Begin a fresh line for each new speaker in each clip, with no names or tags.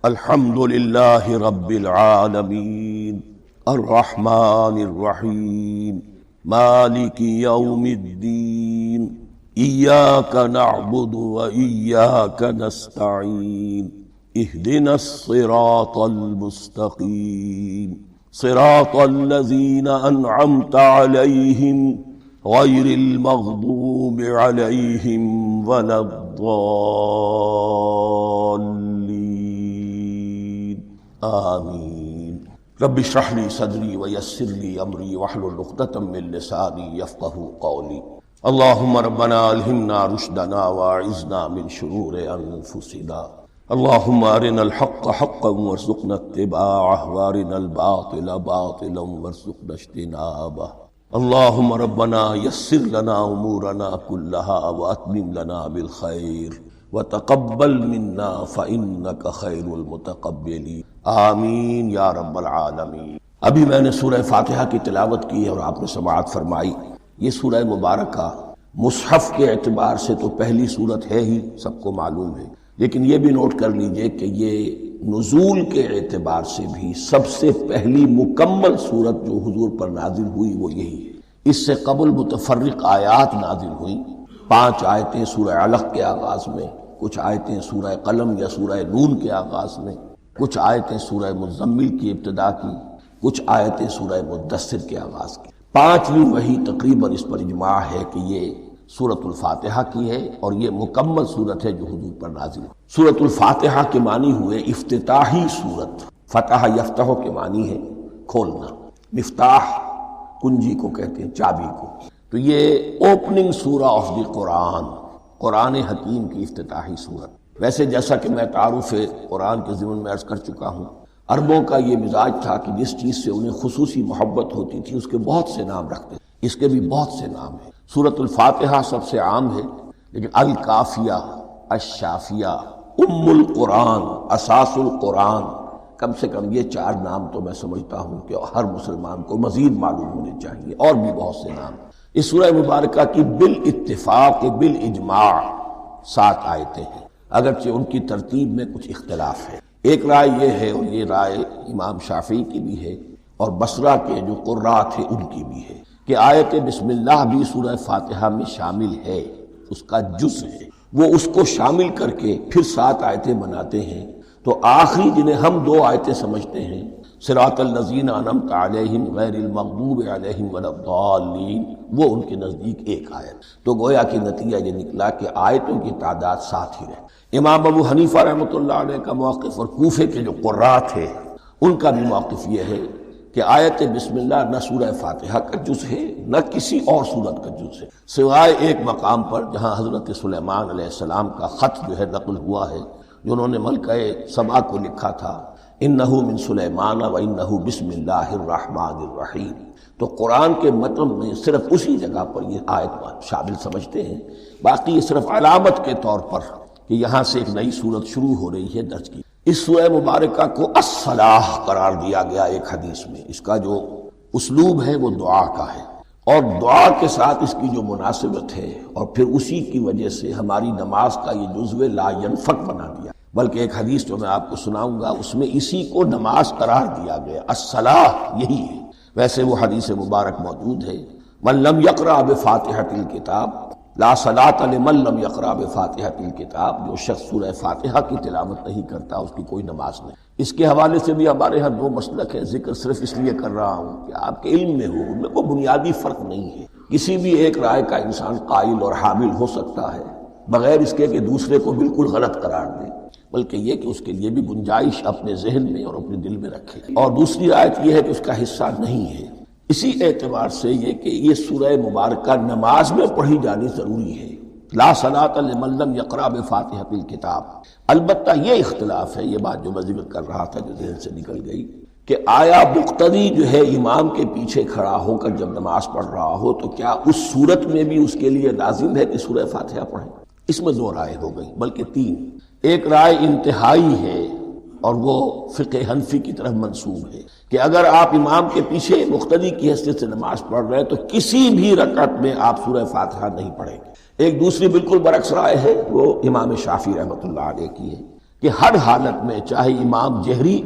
الحمد للہ رب العالمین الرحمن الرحیم مالک یوم الدین ایاک نعبد و ایاک نستعین اہدنا الصراط المستقیم صراط الذین انعمت علیہم غیر المغضوب علیہم ولا الضالین آمین۔ رب اشرح لی صدری ویسر لی امری واحلل عقدۃ من لسانی یفقہوا قولی۔ اللہم ربنا الہمنا رشدنا واعذنا من شرور انفسنا۔ اللہم ارنا الحق حقا وارزقنا اتباعہ وارنا الباطل باطلا وارزقنا اجتنابہ۔ اللہم ربنا یسر لنا امورنا کلہا واتمم لنا بالخیر وتقبل منا فإنک خیر المتقبلین آمین یا رب العالمین۔ ابھی میں نے سورہ فاتحہ کی تلاوت کی اور آپ نے سماعت فرمائی۔ یہ سورہ مبارکہ مصحف کے اعتبار سے تو پہلی سورت ہے ہی، سب کو معلوم ہے، لیکن یہ بھی نوٹ کر لیجئے کہ یہ نزول کے اعتبار سے بھی سب سے پہلی مکمل سورت جو حضور پر نازل ہوئی وہ یہی ہے۔ اس سے قبل متفرق آیات نازل ہوئیں، 5 آیتیں سورہ علق کے آغاز میں، کچھ آیتیں سورہ قلم یا سورہ نون کے آغاز میں، کچھ آیتیں سورہ مزمل کی ابتدا کی، کچھ آیتیں سورہ مدثر کے آغاز کی۔ 5ویں وحی تقریباً اس پر اجماع ہے کہ یہ سورۃ الفاتحہ کی ہے اور یہ مکمل سورت ہے جو حضور پر نازل ہے۔ سورۃ الفاتحہ کے معنی ہوئے افتتاحی سورت، فتح یفتح کے معنی ہے کھولنا، مفتاح کنجی کو کہتے ہیں، چابی کو۔ تو یہ اوپننگ سورہ آف دی قرآن، قرآن حکیم کی افتتاحی سورت۔ ویسے جیسا کہ میں تعارف قرآن کے ضمن میں عرض کر چکا ہوں، عربوں کا یہ مزاج تھا کہ جس چیز سے انہیں خصوصی محبت ہوتی تھی اس کے بہت سے نام رکھتے تھے۔ اس کے بھی بہت سے نام ہیں۔ سورۃ الفاتحہ سب سے عام ہے، لیکن الکافیہ، الشافیہ، ام القرآن، اساس القرآن، کم سے کم یہ 4 نام تو میں سمجھتا ہوں کہ ہر مسلمان کو مزید معلوم ہونے چاہیے، اور بھی بہت سے نام۔ اس سورہ مبارکہ کی بالاتفاق بالاجماع 7 آیتیں ہیں، اگرچہ ان کی ترتیب میں کچھ اختلاف ہے۔ ایک رائے یہ ہے، اور یہ رائے امام شافعی کی بھی ہے اور بصرہ کے جو قراء تھے ان کی بھی ہے، کہ آیت بسم اللہ بھی سورہ فاتحہ میں شامل ہے، اس کا جز ہے۔ وہ اس کو شامل کر کے پھر 7 آیتیں بناتے ہیں، تو آخری جنہیں ہم 2 آیتیں سمجھتے ہیں، صراط الذین انعمت علیہم غیر المغضوب علیہم ولا الضالین، وہ ان کے نزدیک ایک آیت۔ تو گویا کہ نتیجہ یہ نکلا کہ آیتوں کی تعداد 7 ہی رہے۔ امام ابو حنیفہ رحمۃ اللہ علیہ کا موقف اور کوفے کے جو قراء تھے ان کا بھی موقف یہ ہے کہ آیت بسم اللہ نہ سورہ فاتحہ کا جز ہے نہ کسی اور سورت کا جز ہے، سوائے ایک مقام پر جہاں حضرت سلیمان علیہ السلام کا خط جو ہے نقل ہوا ہے، جو انہوں نے ملکہ سبا کو لکھا تھا، انہ من سلیمان و انہ بسم اللہ الرحمن الرحیم۔ تو قرآن کے متن میں صرف اسی جگہ پر یہ آیت شامل سمجھتے ہیں، باقی یہ صرف علامت کے طور پر کہ یہاں سے ایک نئی سورت شروع ہو رہی ہے درج کی۔ اس سورہ مبارکہ کو الصلاح قرار دیا گیا ایک حدیث میں۔ اس کا جو اسلوب ہے وہ دعا کا ہے، اور دعا کے ساتھ اس کی جو مناسبت ہے، اور پھر اسی کی وجہ سے ہماری نماز کا یہ جزو لا ینفک بنا دیا۔ بلکہ ایک حدیث جو میں آپ کو سناؤں گا اس میں اسی کو نماز قرار دیا گیا، الصلاح یہی ہے۔ ویسے وہ حدیث مبارک موجود ہے، من لم یقرأ بفاتحۃ الکتاب لا صلاۃ لمن لم یقرأ بفاتحۃ الکتاب، جو شخص سورہ فاتحہ کی تلاوت نہیں کرتا اس کی کوئی نماز نہیں۔ اس کے حوالے سے بھی ہمارے ہاں 2 مسلک ہیں، ذکر صرف اس لیے کر رہا ہوں کہ آپ کے علم میں ہو، ان میں کوئی بنیادی فرق نہیں ہے۔ کسی بھی ایک رائے کا انسان قائل اور حامل ہو سکتا ہے بغیر اس کے کہ دوسرے کو بالکل غلط قرار دے، بلکہ یہ کہ اس کے لیے بھی گنجائش اپنے ذہن میں اور اپنے دل میں رکھے۔ اور دوسری آیت یہ ہے کہ اس کا حصہ نہیں ہے۔ اسی اعتبار سے یہ کہ یہ سورہ مبارکہ نماز میں پڑھی جانی ضروری ہے، لا صلاۃ لمن لم یقرأ بفاتحۃ الکتاب۔ البتہ یہ اختلاف ہے، یہ بات جو میں ذکر کر رہا تھا جو ذہن سے نکل گئی، کہ آیا مقتدی جو ہے امام کے پیچھے کھڑا ہو کر جب نماز پڑھ رہا ہو تو کیا اس صورت میں بھی اس کے لیے لازم ہے کہ سورہ فاتحہ پڑھیں؟ اس میں 2 رائے ہو گئی، بلکہ 3۔ ایک رائے انتہائی ہے اور وہ فقہ حنفی کی طرف منسوب ہے کہ اگر آپ امام کے پیچھے مقتدی کی حیثیت سے نماز پڑھ رہے ہیں تو کسی بھی رکعت میں آپ سورہ فاتحہ نہیں پڑھیں گے۔ ایک دوسری بالکل برعکس رائے ہے، وہ امام شافعی رحمۃ اللہ علیہ کی ہے کہ ہر حالت میں چاہے امام جہری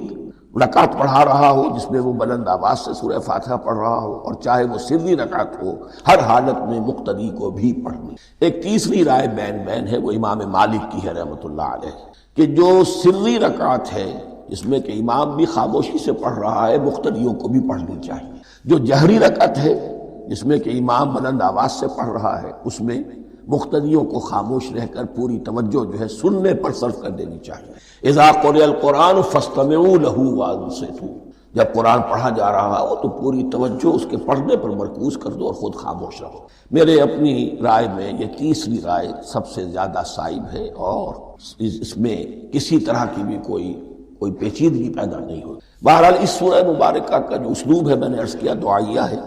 رکعت پڑھا رہا ہو جس میں وہ بلند آواز سے سورہ فاتحہ پڑھ رہا ہو، اور چاہے وہ سری رکعت ہو، ہر حالت میں مقتدی کو بھی پڑھنی۔ ایک تیسری رائے بین ہے، وہ امام مالک کی ہے رحمۃ اللہ علیہ، کہ جو سری رکعت ہے جس میں کہ امام بھی خاموشی سے پڑھ رہا ہے، مقتدیوں کو بھی پڑھنی چاہیے۔ جو جہری رکعت ہے جس میں کہ امام بلند آواز سے پڑھ رہا ہے، اس میں مقتدیوں کو خاموش رہ کر پوری توجہ جو ہے سننے پر صرف کر دینی چاہیے۔ اذا قرئ القرآن فاستمعوا له وانصتوا، جب قرآن پڑھا جا رہا ہو تو پوری توجہ اس کے پڑھنے پر مرکوز کر دو اور خود خاموش رہو۔ میرے اپنی رائے میں یہ تیسری رائے سب سے زیادہ صائب ہے، اور اس میں کسی طرح کی بھی کوئی پیچیدگی پیدا نہیں ہوئی۔ بہرحال اس سورہ مبارکہ کا جو اسلوب ہے میں نے عرض کیا دعائیہ ہے،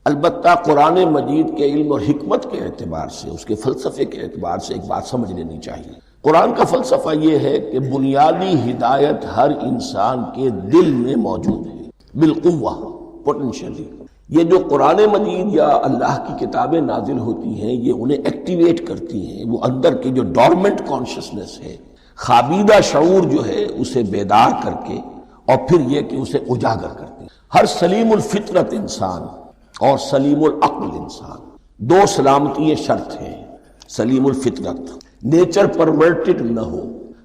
البتہ قرآن مجید کے علم اور حکمت کے اعتبار سے، اس کے فلسفے کے اعتبار سے ایک بات سمجھ لینی چاہیے۔ قرآن کا فلسفہ یہ ہے کہ بنیادی ہدایت ہر انسان کے دل میں موجود ہے بالقوہ، پوٹینشلی۔ یہ جو قرآن مجید یا اللہ کی کتابیں نازل ہوتی ہیں یہ انہیں ایکٹیویٹ کرتی ہیں، وہ اندر کی جو ڈورمنٹ کانشسنس ہے، خابیدہ شعور جو ہے اسے بیدار کر کے، اور پھر یہ کہ اسے اجاگر کرتے ہیں۔ ہر سلیم الفطرت انسان اور سلیم العقل انسان، دو سلامتی شرط ہیں۔ سلیم الفطرت، نیچر پرورٹڈ نہ ہو،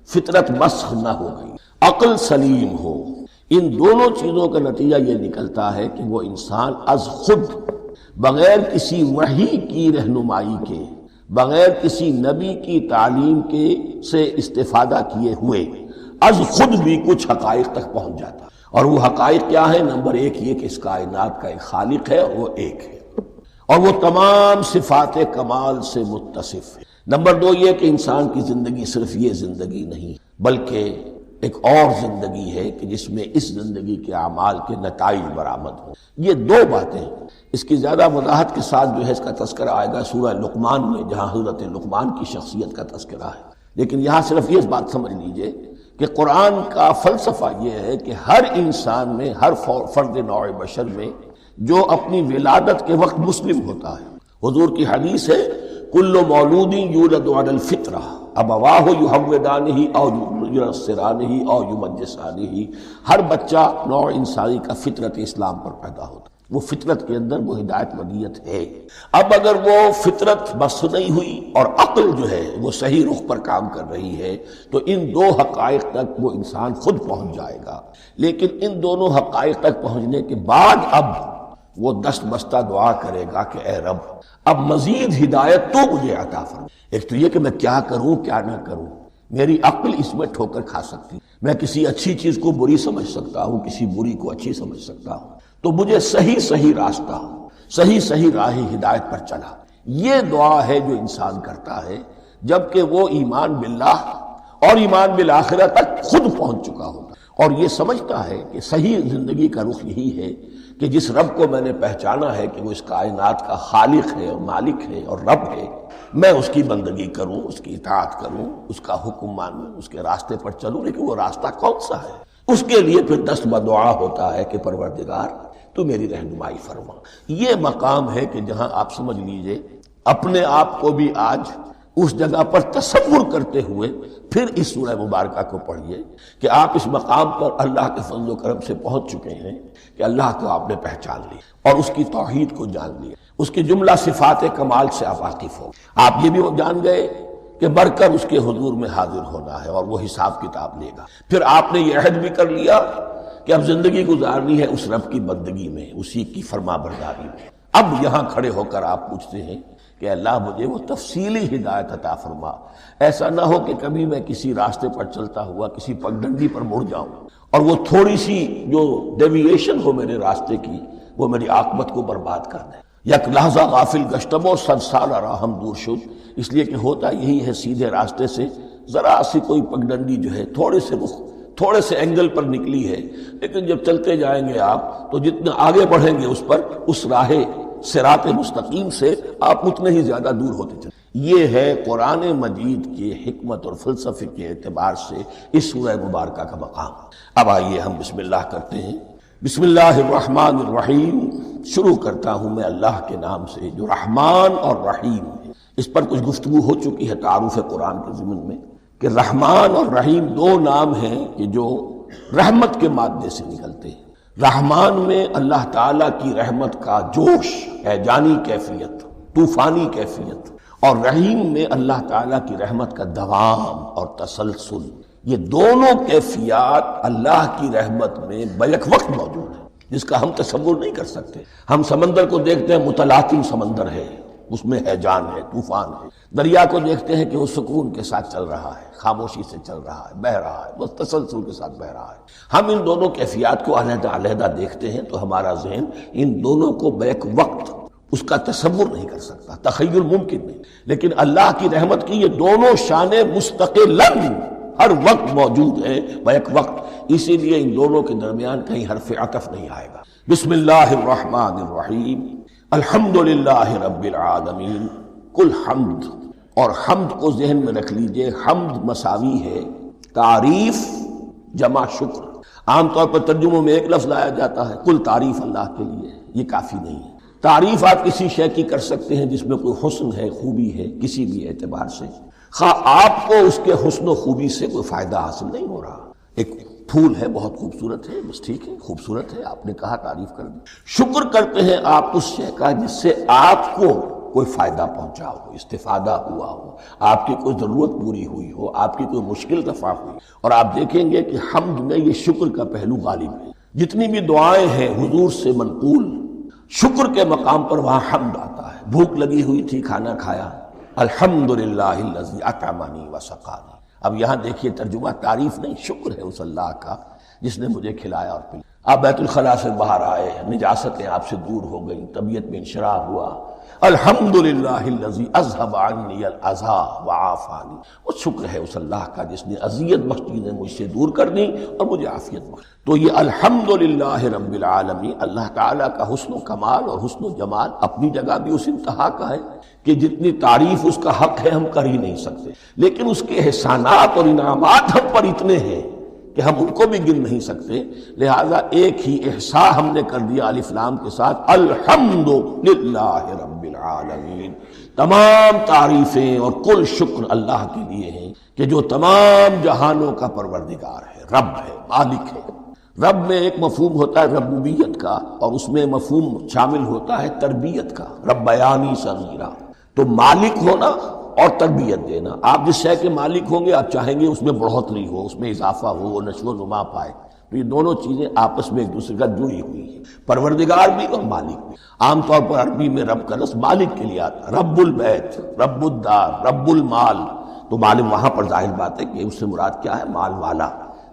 فطرت مسخ نہ ہو گئی، عقل سلیم ہو، ان دونوں چیزوں کا نتیجہ یہ نکلتا ہے کہ وہ انسان از خود، بغیر کسی وحی کی رہنمائی کے، بغیر کسی نبی کی تعلیم کے سے استفادہ کیے ہوئے از خود بھی کچھ حقائق تک پہنچ جاتا ہے۔ اور وہ حقائق کیا ہے؟ نمبر ایک یہ کہ اس کائنات کا ایک خالق ہے اور وہ ایک ہے، اور وہ تمام صفات کمال سے متصف ہے۔ نمبر دو یہ کہ انسان کی زندگی صرف یہ زندگی نہیں بلکہ ایک اور زندگی ہے کہ جس میں اس زندگی کے اعمال کے نتائج برآمد ہوں۔ یہ دو باتیں، اس کی زیادہ وضاحت کے ساتھ جو ہے اس کا تذکرہ آئے گا سورہ لقمان میں، جہاں حضرت لقمان کی شخصیت کا تذکرہ ہے۔ لیکن یہاں صرف یہ بات سمجھ لیجئے کہ قرآن کا فلسفہ یہ ہے کہ ہر انسان میں، ہر فرد نوع بشر میں جو اپنی ولادت کے وقت مسلم ہوتا ہے، حضور کی حدیث ہے کل مولود یولد علی الفطرہ ابواہ یحودانہ او ینصرانہ او یمجسانہ، ہر بچہ نوع انسانی کا فطرت اسلام پر پیدا ہوتا ہے، وہ فطرت کے اندر وہ ہدایت ودیت ہے۔ اب اگر وہ فطرت بس نہیں ہوئی اور عقل جو ہے وہ صحیح رخ پر کام کر رہی ہے تو ان دو حقائق تک وہ انسان خود پہنچ جائے گا۔ لیکن ان دونوں حقائق تک پہنچنے کے بعد اب وہ دست بستہ دعا کرے گا کہ اے رب اب مزید ہدایت تو مجھے عطا فرما۔ ایک تو یہ کہ میں کیا کروں کیا نہ کروں، میری عقل اس میں ٹھوکر کھا سکتی، میں کسی اچھی چیز کو بری سمجھ سکتا ہوں، کسی بری کو اچھی سمجھ سکتا ہوں، تو مجھے صحیح راستہ، صحیح راہ ہدایت پر چلا۔ یہ دعا ہے جو انسان کرتا ہے جبکہ وہ ایمان باللہ اور ایمان بالآخرہ تک خود پہنچ چکا ہوتا اور یہ سمجھتا ہے کہ صحیح زندگی کا رخ یہی ہے کہ جس رب کو میں نے پہچانا ہے کہ وہ اس کائنات کا خالق ہے اور مالک ہے اور رب ہے، میں اس کی بندگی کروں، اس کی اطاعت کروں، اس کا حکم مانوں، اس کے راستے پر چلوں۔ لیکن وہ راستہ کون سا ہے؟ اس کے لیے پھر دست بدعا ہوتا ہے کہ پروردگار تو میری رہنمائی فرما۔ یہ مقام ہے کہ جہاں آپ سمجھ لیجئے اپنے آپ کو بھی آج اس جگہ پر تصور کرتے ہوئے پھر اس سورہ مبارکہ کو پڑھیے کہ آپ اس مقام پر اللہ کے فضل و کرم سے پہنچ چکے ہیں کہ اللہ کو آپ نے پہچان لیا اور اس کی توحید کو جان لیا، اس کی جملہ صفات کمال سے آپ واقف ہو، آپ یہ بھی جان گئے کہ مر کر اس کے حضور میں حاضر ہونا ہے اور وہ حساب کتاب لے گا۔ پھر آپ نے یہ عہد بھی کر لیا کہ اب زندگی گزارنی ہے اس رب کی بندگی میں، اسی کی فرما برداری میں۔ اب یہاں کھڑے ہو کر آپ پوچھتے ہیں کہ اللہ مجھے وہ تفصیلی ہدایت عطا فرما، ایسا نہ ہو کہ کبھی میں کسی راستے پر چلتا ہوا کسی پگڈنڈی پر مڑ جاؤں اور وہ تھوڑی سی جو ڈیوییشن ہو میرے راستے کی وہ میری عاقبت کو برباد کر دے۔ یک لحظہ غافل گشتم و صد سال راہم دور شد، اس لیے کہ ہوتا یہی ہے سیدھے راستے سے ذرا سی کوئی پگڈنڈی جو ہے تھوڑے سے اینگل پر نکلی ہے، لیکن جب چلتے جائیں گے آپ تو جتنا آگے بڑھیں گے اس پر، اس راہ صراط مستقیم سے آپ اتنے ہی زیادہ دور ہوتے چلیں۔ یہ ہے قرآن مجید کی حکمت اور فلسفے کے اعتبار سے اس سورہ مبارکہ کا مقام۔ اب آئیے ہم بسم اللہ کرتے ہیں۔ بسم اللہ الرحمن الرحیم، شروع کرتا ہوں میں اللہ کے نام سے جو رحمان اور رحیم ہے۔ اس پر کچھ گفتگو ہو چکی ہے تعارف قرآن کے ضمن میں، کہ رحمان اور رحیم دو نام ہیں کہ جو رحمت کے مادے سے نکلتے ہیں۔ رحمان میں اللہ تعالیٰ کی رحمت کا جوش، ہیجانی کیفیت، طوفانی کیفیت، اور رحیم میں اللہ تعالیٰ کی رحمت کا دوام اور تسلسل، یہ دونوں کیفیات اللہ کی رحمت میں بیک وقت موجود ہیں، جس کا ہم تصور نہیں کر سکتے۔ ہم سمندر کو دیکھتے ہیں، متلاطم سمندر ہے، اس میں ہیجان ہے، طوفان ہے۔ دریا کو دیکھتے ہیں کہ وہ سکون کے ساتھ چل رہا ہے، خاموشی سے چل رہا ہے، بہہ رہا ہے، بس تسلسل کے ساتھ بہہ رہا ہے۔ ہم ان دونوں کیفیات کو علیحدہ علیحدہ دیکھتے ہیں تو ہمارا ذہن ان دونوں کو بیک وقت اس کا تصور نہیں کر سکتا، تخیل ممکن نہیں۔ لیکن اللہ کی رحمت کی یہ دونوں شانیں مستقلاً ہر وقت موجود ہیں، بیک وقت، اسی لیے ان دونوں کے درمیان کہیں حرف عطف نہیں آئے گا۔ بسم اللہ الرحمن الرحیم، الحمدللہ رب العالمین، کل حمد، اور حمد کو ذہن میں رکھ لیجئے، حمد مساوی ہے تعریف جمع شکر۔ عام طور پر ترجموں میں ایک لفظ لایا جاتا ہے، کل تعریف اللہ کے لیے، یہ کافی نہیں ہے۔ تعریف آپ کسی شے کی کر سکتے ہیں جس میں کوئی حسن ہے، خوبی ہے، کسی بھی اعتبار سے، خواہ آپ کو اس کے حسن و خوبی سے کوئی فائدہ حاصل نہیں ہو رہا۔ ایک پھول ہے، بہت خوبصورت ہے، بس ٹھیک ہے، خوبصورت ہے، آپ نے کہا، تعریف کر دی۔ شکر کرتے ہیں آپ اس شے کا جس سے آپ کو کوئی فائدہ پہنچا ہو، استفادہ ہوا ہو، آپ کی کوئی ضرورت پوری ہوئی ہو، آپ کی کوئی مشکل رفع ہوئی۔ اور آپ دیکھیں گے کہ حمد میں یہ شکر کا پہلو غالب ہے۔ جتنی بھی دعائیں ہیں حضور سے منقول، شکر کے مقام پر وہاں حمد آتا ہے۔ بھوک لگی ہوئی تھی، کھانا کھایا، الحمدللہ الذی اطعمنی وسقانی۔ اب یہاں دیکھیے ترجمہ تعریف نہیں، شکر ہے اس اللہ کا جس نے مجھے کھلایا اور پلایا۔ آپ بیت الخلاء سے باہر آئے، نجاستیں آپ سے دور ہو گئیں، طبیعت میں انشراح ہوا، الحمدللہ الذی اذھب عنی الاذی وعافانی۔ وہ شکر ہے اس اللہ کا جس نے اذیت بخش چیزیں مجھ سے دور کر دی اور مجھے عافیت بخش۔ تو یہ الحمدللہ رب العالمین، اللہ تعالیٰ کا حسن و کمال اور حسن و جمال اپنی جگہ بھی اس انتہا کا ہے کہ جتنی تعریف اس کا حق ہے ہم کر ہی نہیں سکتے، لیکن اس کے احسانات اور انعامات ہم پر اتنے ہیں کہ ہم ان کو بھی گن نہیں سکتے۔ لہذا ایک ہی احصاء ہم نے کر دیا الف لام کے ساتھ، الحمدللہ رب العالمین۔ تمام تعریفیں اور کل شکر اللہ کے لیے ہیں کہ جو تمام جہانوں کا پروردگار ہے، رب ہے، مالک ہے۔ رب میں ایک مفہوم ہوتا ہے ربوبیت کا، اور اس میں مفہوم شامل ہوتا ہے تربیت کا، ربیانی صغیرا۔ تو مالک ہونا اور تربیت دینا، آپ جس شے کے مالک ہوں گے آپ چاہیں گے اس میں بڑھوتری ہو، اس میں اضافہ ہو، وہ نشو و نما پائے۔ تو یہ دونوں چیزیں آپس میں ایک دوسرے کا جڑی ہوئی ہیں، پروردگار بھی اور مالک بھی۔ عام طور پر عربی میں رب کا لفظ مالک کے لیے آتا ہے، رب البیت، رب الدار، رب المال۔ تو معلوم وہاں پر ظاہر بات ہے کہ اس سے مراد کیا ہے، مال والا،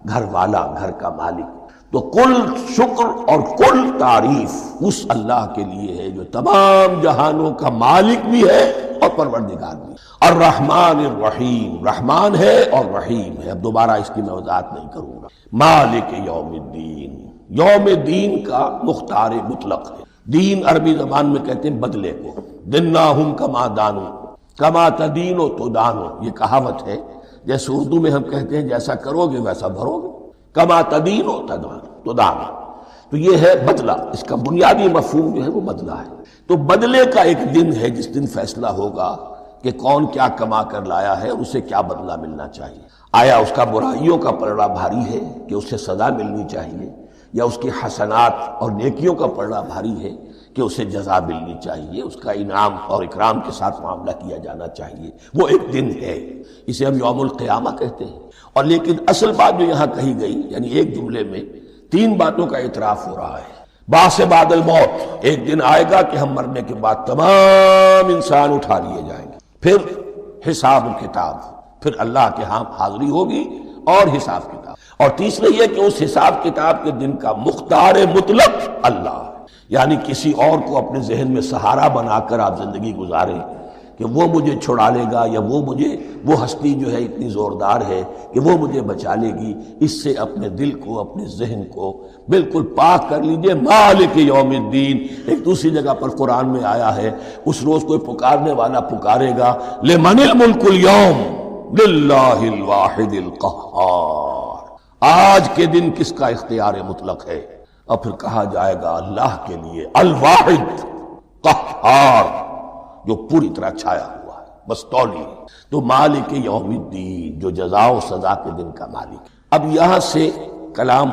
گھر والا، گھر کا مالک۔ تو کل شکر اور کل تعریف اس اللہ کے لیے ہے جو تمام جہانوں کا مالک بھی ہے اور پروردگار بھی۔ الرحمن الرحیم، رحمان ہے اور رحیم ہے۔ اب دوبارہ اس کی میں وضاحت نہیں کروں گا۔ مالک یوم الدین، یوم دین کا مختار مطلق ہے۔ دین عربی زبان میں کہتے ہیں بدلے کو، دناہم کما دانو، کما تدینو تو دانو، یہ کہاوت ہے۔ جیسے اردو میں ہم کہتے ہیں جیسا کرو گے ویسا بھرو گے، کما تدینو تو دانو، تو یہ ہے بدلہ۔ اس کا بنیادی مفہوم جو ہے وہ بدلہ ہے۔ تو بدلے کا ایک دن ہے جس دن فیصلہ ہوگا کہ کون کیا کما کر لایا ہے اور اسے کیا بدلہ ملنا چاہیے۔ آیا اس کا برائیوں کا پلڑا بھاری ہے کہ اسے سزا ملنی چاہیے، یا اس کی حسنات اور نیکیوں کا پلڑا بھاری ہے کہ اسے جزا ملنی چاہیے، اس کا انعام اور اکرام کے ساتھ معاملہ کیا جانا چاہیے۔ وہ ایک دن ہے، اسے ہم یوم القیامہ کہتے ہیں۔ اور لیکن اصل بات جو یہاں کہی گئی، یعنی ایک جملے میں تین باتوں کا اعتراف ہو رہا ہے۔ بعث بعد الموت، ایک دن آئے گا کہ ہم مرنے کے بعد تمام انسان اٹھا لیے جائیں گے، پھر حساب کتاب، پھر اللہ کے ہاں حاضری ہوگی اور حساب کتاب۔ اور تیسرے یہ کہ اس حساب کتاب کے دن کا مختار مطلق اللہ ہے، یعنی کسی اور کو اپنے ذہن میں سہارا بنا کر آپ زندگی گزاریں کہ وہ مجھے چھڑا لے گا، یا وہ ہستی جو ہے اتنی زوردار ہے کہ وہ مجھے بچا لے گی۔ اس سے اپنے دل کو، اپنے ذہن کو بالکل پاک کر لیجئے۔ مالک یوم الدین، ایک دوسری جگہ پر قرآن میں آیا ہے، اس روز کوئی پکارنے والا پکارے گا، لمن الملک اليوم للہ الواحد القہار، آج کے دن کس کا اختیار مطلق ہے؟ اور پھر کہا جائے گا اللہ کے لیے، الواحد قہار، جو پوری طرح چھایا ہوا ہے۔ بس تولی. تو مالک یوم الدین، جو جزا و سزا کے دن کا مالک. اب یہاں سے کلام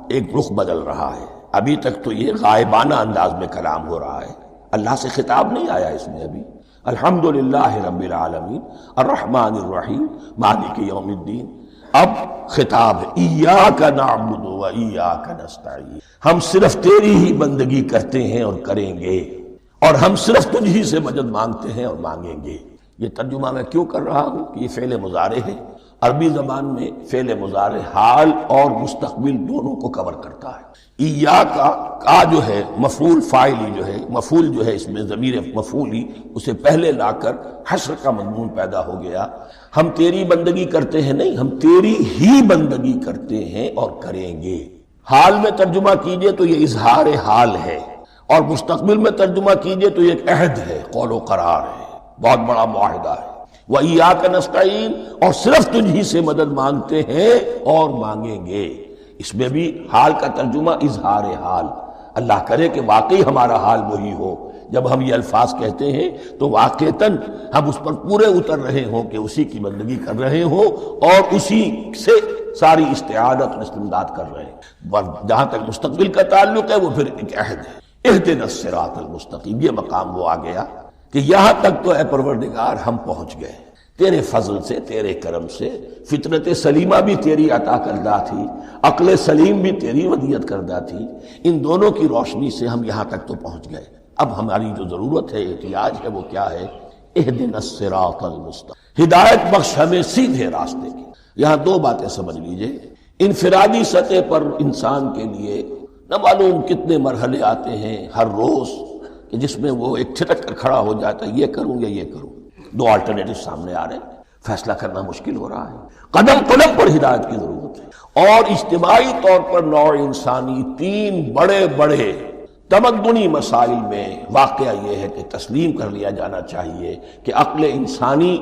ایک رخ بدل رہا ہے. ابھی تک تو یہ غائبانہ انداز میں کلام ہو رہا ہے، اللہ سے خطاب نہیں آیا اس میں ابھی. الحمدللہ رب العالمین الرحمن الرحیم مالک یوم الدین. اب خطاب ہے ایاک نعبد و ایاک نستعین، ہم صرف تیری ہی بندگی کرتے ہیں اور کریں گے، اور ہم صرف تجھ ہی سے مدد مانگتے ہیں اور مانگیں گے. یہ ترجمہ میں کیوں کر رہا ہوں کہ یہ فعل مضارع ہے. عربی زبان میں فعل مضارع حال اور مستقبل دونوں کو کور کرتا ہے. ایاک کا جو ہے مفعول فاعلی جو ہے، مفعول جو ہے اس میں ضمیر مفعولی اسے پہلے لا کر حشر کا مضمون پیدا ہو گیا. ہم تیری بندگی کرتے ہیں نہیں، ہم تیری ہی بندگی کرتے ہیں اور کریں گے. حال میں ترجمہ کیجئے تو یہ اظہار حال ہے، اور مستقبل میں ترجمہ کیجئے تو یہ ایک عہد ہے، قول و قرار ہے، بہت بڑا معاہدہ ہے. وَإِيَّاكَ نَسْتَعِينُ، اور صرف تجھ ہی سے مدد مانگتے ہیں اور مانگیں گے. اس میں بھی حال کا ترجمہ اظہار حال. اللہ کرے کہ واقعی ہمارا حال وہی ہو. جب ہم یہ الفاظ کہتے ہیں تو واقعتاً ہم اس پر پورے اتر رہے ہوں کہ اسی کی بندگی کر رہے ہوں اور اسی سے ساری استعانت اور استمداد کر رہے ہیں. جہاں تک مستقبل کا تعلق ہے وہ پھر ایک عہد ہے. اہدنا الصراط المستقیم، یہ مقام وہ آ گیا کہ یہاں تک تو اے پروردگار ہم پہنچ گئے تیرے فضل سے، تیرے کرم سے. فطرت سلیمہ بھی تیری عطا کردہ تھی، عقل سلیم بھی تیری ودیت کردہ تھی. ان دونوں کی روشنی سے ہم یہاں تک تو پہنچ گئے. اب ہماری جو ضرورت ہے، احتیاج ہے، وہ کیا ہے؟ اہدنا الصراط المستقیم، ہدایت بخش ہمیں سیدھے راستے کی. یہاں دو باتیں سمجھ لیجئے. انفرادی سطح پر انسان کے لیے نہ معلوم کتنے مرحلے آتے ہیں ہر روز کہ جس میں وہ ایک چھٹک کر کھڑا ہو جاتا ہے، یہ کروں یا یہ کروں. دو آلٹرنیٹو سامنے آ رہے ہیں، فیصلہ کرنا مشکل ہو رہا ہے. قدم قدم پر ہدایت کی ضرورت ہے. اور اجتماعی طور پر نوع انسانی تین بڑے بڑے تمدنی مسائل میں واقعہ یہ ہے کہ تسلیم کر لیا جانا چاہیے کہ عقل انسانی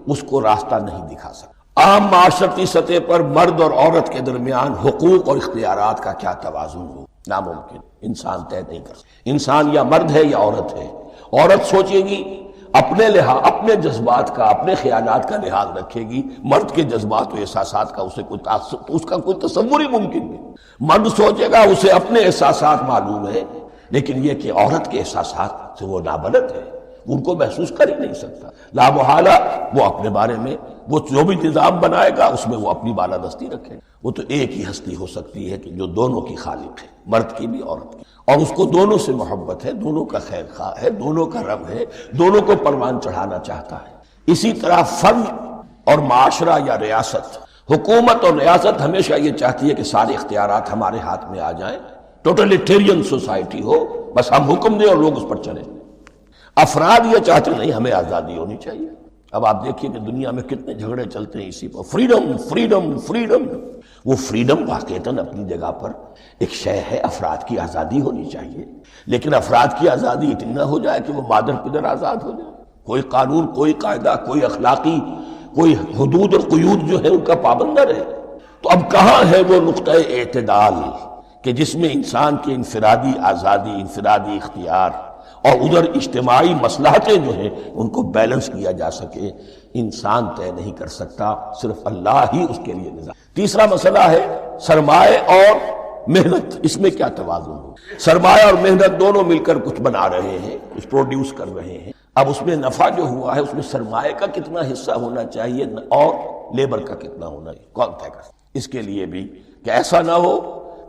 اس کو راستہ نہیں دکھا سکتا. عام معاشرتی سطح پر مرد اور عورت کے درمیان حقوق اور اختیارات کا کیا توازن ہو، ناممکن. انسان طے نہیں کر سکتا. انسان یا مرد ہے یا عورت ہے. عورت سوچے گی اپنے لحاظ، اپنے جذبات کا، اپنے خیالات کا لحاظ رکھے گی. مرد کے جذبات و احساسات کا اسے کوئی اس کا کوئی تصور ہی ممکن نہیں. مرد سوچے گا اسے اپنے احساسات معلوم ہے، لیکن یہ کہ عورت کے احساسات سے وہ نابلد ہے، ان کو محسوس کر ہی نہیں سکتا. لا محالہ وہ اپنے بارے میں وہ جو بھی نظام بنائے گا اس میں وہ اپنی بالادستی رکھے. وہ تو ایک ہی ہستی ہو سکتی ہے کہ جو دونوں کی خالق ہے، مرد کی بھی عورت کی، اور اس کو دونوں سے محبت ہے، دونوں کا خیر خواہ ہے، دونوں کا رب ہے، دونوں کو پروان چڑھانا چاہتا ہے. اسی طرح فرد اور معاشرہ یا ریاست، حکومت اور ریاست ہمیشہ یہ چاہتی ہے کہ سارے اختیارات ہمارے ہاتھ میں آ جائیں. ٹوٹلیٹیرین سوسائٹی ہو، بس ہم حکم دیں اور لوگ اس پر چلیں. افراد یہ چاہتے نہیں، ہمیں آزادی ہونی چاہیے. اب آپ دیکھیے کہ دنیا میں کتنے جھگڑے چلتے ہیں اسی پر، فریڈم فریڈم فریڈم. وہ فریڈم واقعتاً اپنی جگہ پر ایک شے ہے، افراد کی آزادی ہونی چاہیے، لیکن افراد کی آزادی اتنی نہ ہو جائے کہ وہ مادر پدر آزاد ہو جائے. کوئی قانون، کوئی قاعدہ، کوئی اخلاقی، کوئی حدود اور قیود جو ہے ان کا پابند نہ رہے. تو اب کہاں ہے وہ نقطہ اعتدال کہ جس میں انسان کی انفرادی آزادی، انفرادی اختیار اور ادھر اجتماعی مصلحتیں جو ہیں ان کو بیلنس کیا جا سکے؟ انسان طے نہیں کر سکتا، صرف اللہ ہی اس کے لیے نظام. تیسرا مسئلہ ہے سرمایہ اور محنت. اس میں کیا توازن ہو؟ سرمایہ اور محنت دونوں مل کر کچھ بنا رہے ہیں، کچھ پروڈیوس کر رہے ہیں. اب اس میں نفع جو ہوا ہے اس میں سرمایہ کا کتنا حصہ ہونا چاہیے اور لیبر کا کتنا ہونا ہے، کون طے کر؟ اس کے لیے بھی کہ ایسا نہ ہو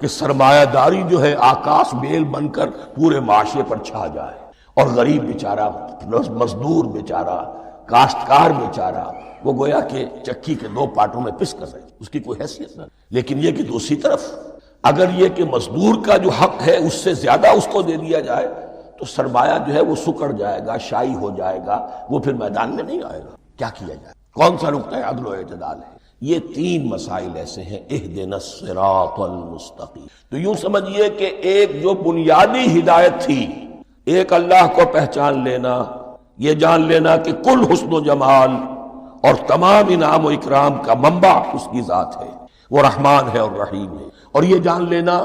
کہ سرمایہ داری جو ہے آکاش بیل بن کر پورے معاشرے پر چھا جائے اور غریب بیچارہ، مزدور بیچارہ، کاشتکار بیچارہ وہ گویا کہ چکی کے دو پارٹوں میں پس کر رہے، اس کی کوئی حیثیت نہ. لیکن یہ کہ دوسری طرف اگر یہ کہ مزدور کا جو حق ہے اس سے زیادہ اس کو دے دیا جائے تو سرمایہ جو ہے وہ سکڑ جائے گا، شائی ہو جائے گا، وہ پھر میدان میں نہیں آئے گا. کیا کیا جائے؟ کون سا نقطہ عدل و اعتدال ہے؟ یہ تین مسائل ایسے ہیں. اہدنا الصراط المستقیم. تو یوں سمجھیے کہ ایک جو بنیادی ہدایت تھی، ایک اللہ کو پہچان لینا، یہ جان لینا کہ کل حسن و جمال اور تمام انعام و اکرام کا منبع اس کی ذات ہے، وہ رحمان ہے اور رحیم ہے. اور یہ جان لینا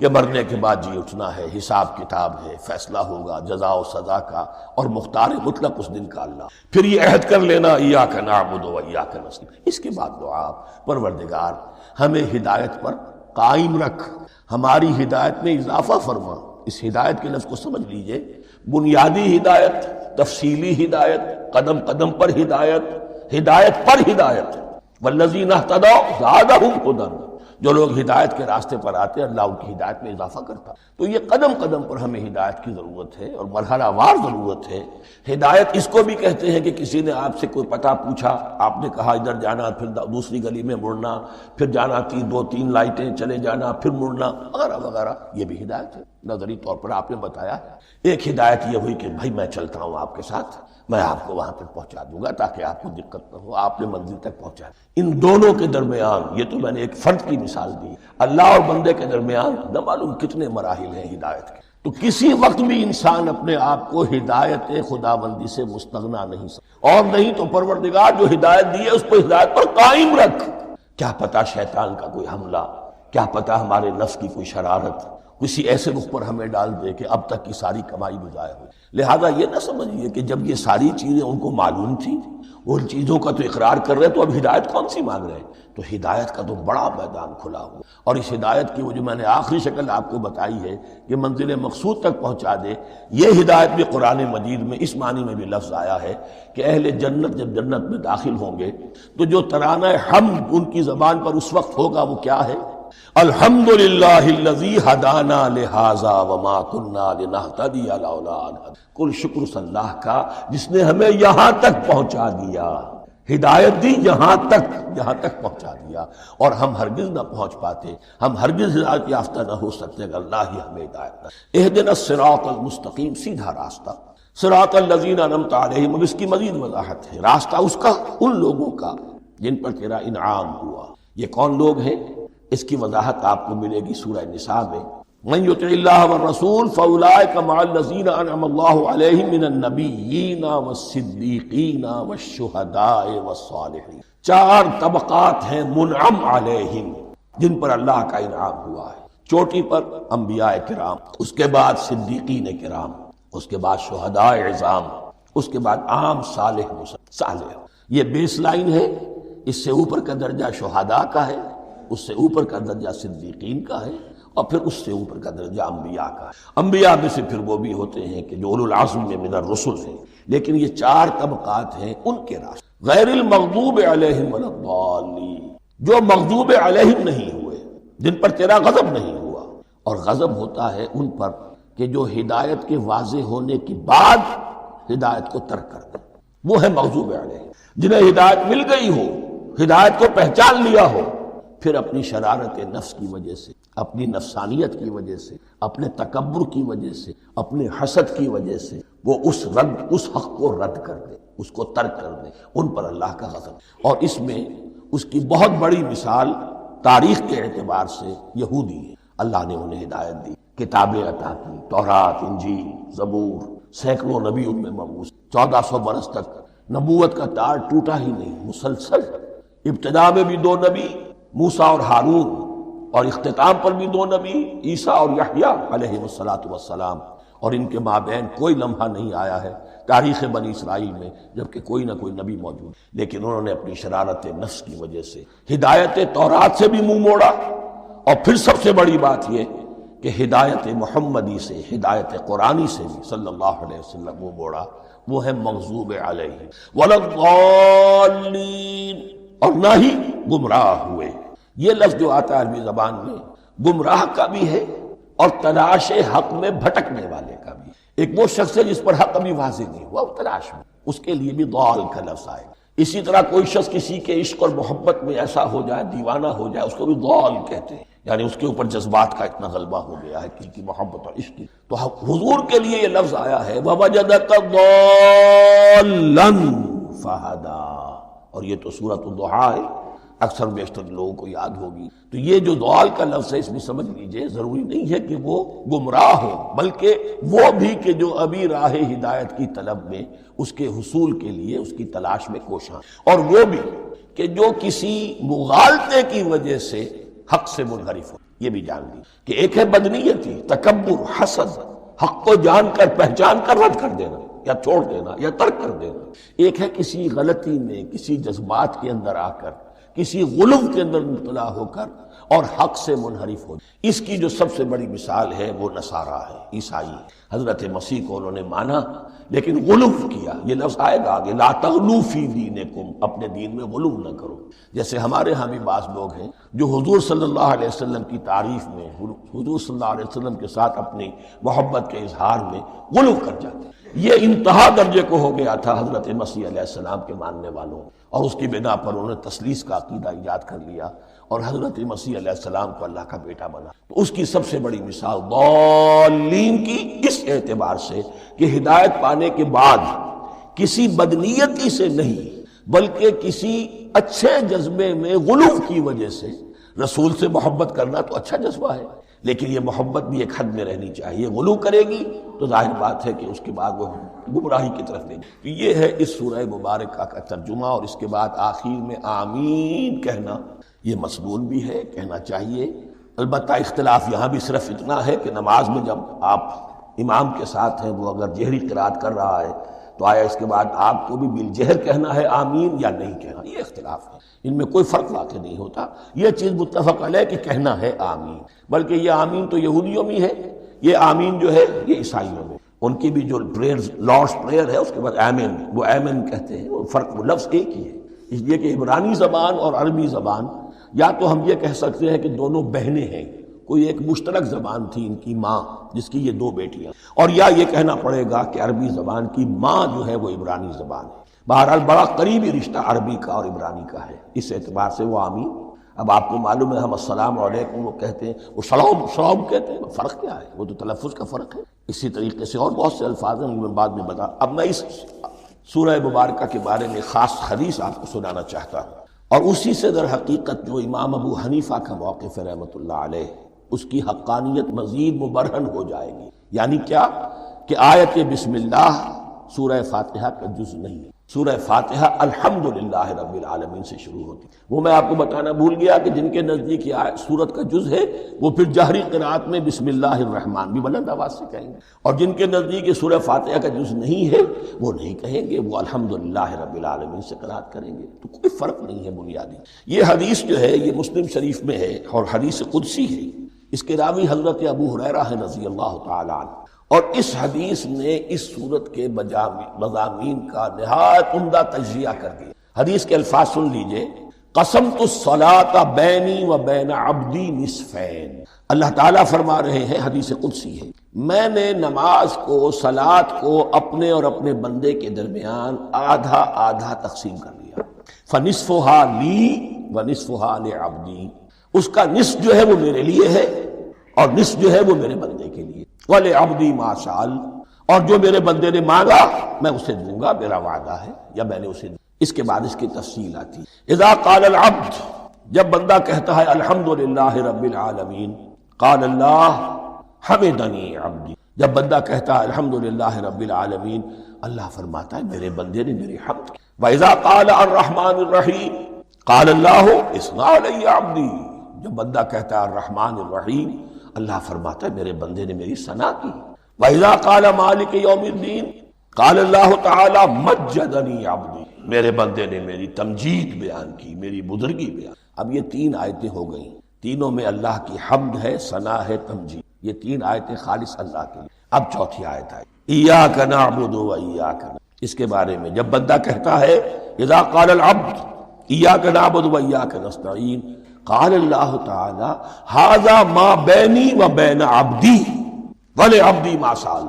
کہ مرنے کے بعد جی اٹھنا ہے، حساب کتاب ہے، فیصلہ ہوگا جزا و سزا کا، اور مختار مطلق اس دن کا اللہ۔ پھر یہ عہد کر لینا ایاک نعبد و ایاک نستعین۔ اس کے بعد دعا، پروردگار ہمیں ہدایت پر قائم رکھ، ہماری ہدایت میں اضافہ فرما۔ اس ہدایت کے لفظ کو سمجھ لیجئے، بنیادی ہدایت، تفصیلی ہدایت، قدم قدم پر ہدایت، ہدایت پر ہدایت۔ والذین اہتدوا زادہم ھدی، جو لوگ ہدایت کے راستے پر آتے ہیں اللہ ان کی ہدایت میں اضافہ کرتا۔ تو یہ قدم قدم پر ہمیں ہدایت کی ضرورت ہے اور مرحلہ وار ضرورت ہے۔ ہدایت اس کو بھی کہتے ہیں کہ کسی نے آپ سے کوئی پتہ پوچھا، آپ نے کہا ادھر جانا، پھر دوسری گلی میں مڑنا، پھر جانا دو تین لائٹیں چلے جانا، پھر مڑنا، وغیرہ وغیرہ، یہ بھی ہدایت ہے۔ نظری طور پر آپ نے بتایا۔ ایک ہدایت یہ ہوئی کہ بھائی میں چلتا ہوں آپ کے ساتھ، میں آپ کو وہاں تک پہنچا دوں گا تاکہ آپ کو دقت نہ ہو، آپ نے منزل تک پہنچا۔ ان دونوں کے درمیان، یہ تو میں نے ایک فرد کی مثال دی، اللہ اور بندے کے درمیان نہ معلوم کتنے مراحل ہیں ہدایت کے۔ تو کسی وقت بھی انسان اپنے آپ کو ہدایت خداوندی سے مستغنا نہیں سکتا، اور نہیں تو پروردگار جو ہدایت دی ہے اس کو ہدایت پر قائم رکھ۔ کیا پتہ شیطان کا کوئی حملہ، کیا پتہ ہمارے نفس کی کوئی شرارت کسی ایسے رخ پر ہمیں ڈال دے کہ اب تک کی ساری کمائی بھی ضائع ہو۔ لہذا یہ نہ سمجھیے کہ جب یہ ساری چیزیں ان کو معلوم تھیں، وہ ان چیزوں کا تو اقرار کر رہے، تو اب ہدایت کون سی مانگ رہے ہیں؟ تو ہدایت کا تو بڑا میدان کھلا ہوا، اور اس ہدایت کی وہ جو میں نے آخری شکل آپ کو بتائی ہے کہ منزل مقصود تک پہنچا دے، یہ ہدایت بھی قرآن مجید میں اس معنی میں بھی لفظ آیا ہے کہ اہل جنت جب جنت میں داخل ہوں گے تو جو ترانہ حمد ان کی زبان پر اس وقت ہوگا وہ کیا ہے؟ الحمدللہ الذی ہدانا لہذا وما کنا لنہتدی لولا ان ہدانا۔ کل شکر اس اللہ کا جس نے ہمیں یہاں تک پہنچا دیا، ہدایت دی یہاں تک پہنچا دیا، اور ہم ہرگز نہ پہنچ پاتے، ہم ہرگز ہدایت یافتہ نہ ہو سکتے اگر اللہ ہی ہمیں ہدایت نہ۔ اہدنا الصراط المستقیم، سیدھا راستہ، صراط الذین انعمت علیہم، اب اس کی مزید وضاحت ہے، راستہ اس کا ان لوگوں کا جن پر تیرا انعام ہوا۔ یہ کون لوگ ہیں؟ اس کی وضاحت آپ کو ملے گی سورہ نساء میں۔ من یطع اللہ والرسول فاولئک مع الذین انعم اللہ علیہم من النبیین والصدیقین والشہداء والصالحین۔ چار طبقات ہیں منعم علیہم جن پر اللہ کا انعام ہوا ہے۔ چوٹی پر انبیاء کرام، اس کے بعد صدیقین کرام، اس کے بعد شہداء عظام، اس کے بعد عام صالح۔ یہ بیس لائن ہے۔ اس سے اوپر کا درجہ شہداء کا ہے، اس سے اوپر کا درجہ صدیقین کا ہے، اور پھر اس سے اوپر کا درجہ انبیاء کا ہے۔ انبیاء میں سے پھر وہ بھی ہوتے ہیں کہ جو اولو العزم میں من الرسل ہیں، لیکن یہ چار طبقات ہیں ان کے راستے۔ غیر المغضوب علیہم ولا الضالین، جو مغضوب علیہم نہیں ہوئے، جن پر تیرا غضب نہیں ہوا۔ اور غضب ہوتا ہے ان پر کہ جو ہدایت کے واضح ہونے کے بعد ہدایت کو ترک کر دیں، وہ ہے مغضوب علیہم۔ جنہیں ہدایت مل گئی ہو، ہدایت کو پہچان لیا ہو، پھر اپنی شرارت نفس کی وجہ سے، اپنی نفسانیت کی وجہ سے، اپنے تکبر کی وجہ سے، اپنے حسد کی وجہ سے وہ اس حق کو رد کر دے، اس کو ترک کر دے، ان پر اللہ کا غضب۔ اور اس میں اس کی بہت بڑی مثال تاریخ کے اعتبار سے یہودی ہے۔ اللہ نے انہیں ہدایت دی، کتابیں عطا کی، تورات، انجیل، زبور، سینکڑوں نبی ان میں مبعوث، 1400 برس تک نبوت کا تار ٹوٹا ہی نہیں، مسلسل۔ ابتدا میں بھی 2 نبی، موسیٰ اور ہارون، اور اختتام پر بھی 2 نبی، عیسیٰ اور یحییٰ علیہ السلام، اور ان کے مابین کوئی لمحہ نہیں آیا ہے تاریخ بنی اسرائیل میں جبکہ کوئی نہ کوئی نبی موجود، لیکن انہوں نے اپنی شرارت نفس کی وجہ سے ہدایت تورات سے بھی منہ موڑا، اور پھر سب سے بڑی بات یہ کہ ہدایت محمدی سے، ہدایت قرآنی سے بھی صلی اللہ علیہ وسلم منہ موڑا۔ وہ ہے مغضوب علیہ ولا الضالین، اور نہ ہی گمراہ ہوئے۔ یہ لفظ جو آتا ہے عربی زبان میں گمراہ کا بھی ہے اور تلاش حق میں بھٹکنے والے کا بھی۔ ایک وہ شخص ہے جس پر حق ابھی واضح نہیں ہوا، وہ تلاش میں، اس کے لیے بھی ضال کا لفظ آئے۔ اسی طرح کوئی شخص کسی کے عشق اور محبت میں ایسا ہو جائے، دیوانہ ہو جائے، اس کو بھی ضال کہتے ہیں، یعنی اس کے اوپر جذبات کا اتنا غلبہ ہو گیا ہے کسی کی محبت اور عشق کی۔ تو حضور کے لیے یہ لفظ آیا ہے وَوَجَدَكَ ضَالًّا فَهَدَىٰ، اور یہ تو سورۃ الضحیٰ ہے، اکثر بیشتر لوگوں کو یاد ہوگی۔ تو یہ جو ضال کا لفظ ہے اس میں سمجھ لیجئے ضروری نہیں ہے کہ وہ گمراہ ہو، بلکہ وہ بھی کہ جو ابھی راہ ہدایت کی طلب میں، اس کے حصول کے لیے اس کی تلاش میں کوشاں، اور وہ بھی کہ جو کسی مغالطے کی وجہ سے حق سے منحرف ہو۔ یہ بھی جان لی کہ ایک ہے بدنیتی، تکبر، حسد، حق کو جان کر پہچان کر رد کر دینا یا چھوڑ دینا یا ترک کر دینا، ایک ہے کسی غلطی میں، کسی جذبات کے اندر آ کر، کسی غلو کے اندر مبتلا ہو کر اور حق سے منحرف ہو۔ اس کی جو سب سے بڑی مثال ہے وہ نصارہ ہے، عیسائی۔ حضرت مسیح کو انہوں نے مانا لیکن غلو کیا، یہ لفظ آئے گا آگے، لا تغلو فی دینکم، اپنے دین میں غلو نہ کرو۔ جیسے ہمارے ہاں بھی بعض لوگ ہیں جو حضور صلی اللہ علیہ وسلم کی تعریف میں، حضور صلی اللہ علیہ وسلم کے ساتھ اپنی محبت کے اظہار میں غلو کر جاتے ہیں۔ یہ انتہا درجے کو ہو گیا تھا حضرت مسیح علیہ السلام کے ماننے والوں، اور اس کی بنا پر انہوں نے تثلیث کا عقیدہ ایجاد کر لیا اور حضرت مسیح علیہ السلام کو اللہ کا بیٹا بنا۔ تو اس کی سب سے بڑی مثال ضالین کی اس اعتبار سے کہ ہدایت پانے کے بعد کسی بدنیتی سے نہیں بلکہ کسی اچھے جذبے میں غلو کی وجہ سے رسول سے محبت کرنا تو اچھا جذبہ ہے، لیکن یہ محبت بھی ایک حد میں رہنی چاہیے۔ غلو کرے گی تو ظاہر بات ہے کہ اس کے بعد وہ گمراہی کی طرف لے جائے۔ تو یہ ہے اس سورہ مبارکہ کا ترجمہ، اور اس کے بعد آخر میں آمین کہنا یہ مسنون بھی ہے، کہنا چاہیے۔ البتہ اختلاف یہاں بھی صرف اتنا ہے کہ نماز میں جب آپ امام کے ساتھ ہیں، وہ اگر جہری قرات کر رہا ہے تو آیا اس کے بعد آپ کو بھی بالجہر کہنا ہے آمین یا نہیں کہنا، یہ اختلاف ہے، ان میں کوئی فرق واقع نہیں ہوتا۔ یہ چیز متفق علیہ کہ کہنا ہے آمین، بلکہ یہ آمین تو یہودیوں میں ہے، یہ آمین جو ہے یہ عیسائیوں میں، ان کی بھی جو پریئر لارڈس پریئر ہے اس کے بعد آمین، وہ آمین کہتے ہیں، وہ فرق، وہ لفظ ایک ہی ہے۔ اس لیے کہ عبرانی زبان اور عربی زبان، یا تو ہم یہ کہہ سکتے ہیں کہ دونوں بہنیں ہیں، کوئی ایک مشترک زبان تھی ان کی ماں جس کی یہ دو بیٹیاں، اور یا یہ کہنا پڑے گا کہ عربی زبان کی ماں جو ہے وہ عبرانی زبان ہے۔ بہرحال بڑا قریبی رشتہ عربی کا اور عبرانی کا ہے، اس اعتبار سے وہ آمین۔ اب آپ کو معلوم ہے ہم السلام علیکم وہ کہتے ہیں، وہ سلام کہتے ہیں، فرق کیا ہے؟ وہ تو تلفظ کا فرق ہے۔ اسی طریقے سے اور بہت سے الفاظ ہیں، میں بعد میں بتا۔ اب میں اس سورہ مبارکہ کے بارے میں خاص حدیث آپ کو سنانا چاہتا ہوں، اور اسی سے در حقیقت جو امام ابو حنیفہ کا موقف ہے رحمۃ اللہ علیہ، اس کی حقانیت مزید مبرہن ہو جائے گی۔ یعنی کیا کہ آیت بسم اللہ سورہ فاتحہ کا جز نہیں ہے، سورہ فاتحہ الحمدللہ رب العالمین سے شروع ہوتی ہے۔ وہ میں آپ کو بتانا بھول گیا کہ جن کے نزدیک یہ سورت کا جز ہے وہ پھر جہری قرات میں بسم اللہ الرحمن بھی بلند آواز سے کہیں گے، اور جن کے نزدیک یہ سورہ فاتحہ کا جز نہیں ہے وہ نہیں کہیں گے، وہ الحمدللہ رب العالمین سے قرات کریں گے۔ تو کوئی فرق نہیں ہے بنیادی۔ یہ حدیث جو ہے یہ مسلم شریف میں ہے اور حدیث قدسی ہے، اس کے راوی حضرت ابو ہریرہ ہے رضی اللہ تعالی عنہ، اور اس حدیث نے اس صورت کے مضامین کا نہایت عمدہ تجزیہ کر دیا۔ حدیث کے الفاظ سن لیجئے، قسمت الصلاۃ بینی و بین عبدی نصفین، اللہ تعالیٰ فرما رہے ہیں، حدیث قدسی ہے، میں نے نماز کو، صلاۃ کو اپنے اور اپنے بندے کے درمیان آدھا آدھا تقسیم کر لیا، فنصفها لی و نصفها لعبدی، اس کا نصف جو ہے وہ میرے لیے ہے اور نصف جو ہے وہ میرے بندے کے لیے، وَلِعَبْدِي مَا سَأَلَ، اور جو میرے بندے نے مانگا میں اسے دوں گا، میرا وعدہ ہے یا میں نے اسے دوں۔ اس کے بعد اس کی تفصیل آتی ہے، اذا قال العبد، جب بندہ کہتا ہے الحمدللہ رب العالمین، قال اللہ حمدنی عبدی، جب بندہ کہتا ہے الحمدللہ رب العالمین، اللہ فرماتا ہے میرے بندے نے میری حمد کی۔ وَإِذَا قَالَ الرَّحْمَنُ الرَّحِيمُ قال اللہ اثنى علی عبدی، جب بندہ کہتا ہے الرحمن الرحیم، اللہ فرماتا ہے میرے بندے نے میری ثنا کی۔ وَإِذَا قَالَ مَالِكِ يَوْمِ الدِّينِ قال اللہ تعالی مجدنی عبدی، میرے بندے نے میری تمجید بیان کی، میری بزرگی بیان۔ اب یہ تین آیتیں ہو گئیں، تینوں میں اللہ کی حمد ہے، ثنا ہے، تمجید، یہ تین آیتیں خالص اللہ کے لیے۔ اب چوتھی آیت آئی، ایاک نعبد و ایاک نستعین، اس کے بارے میں جب بندہ کہتا ہے اذا قال العبد ایاک نعبد و ایاک نستعین، قال اللہ تعالی ھذا ما بینی و بین عبدی ولعبدی ما سأل،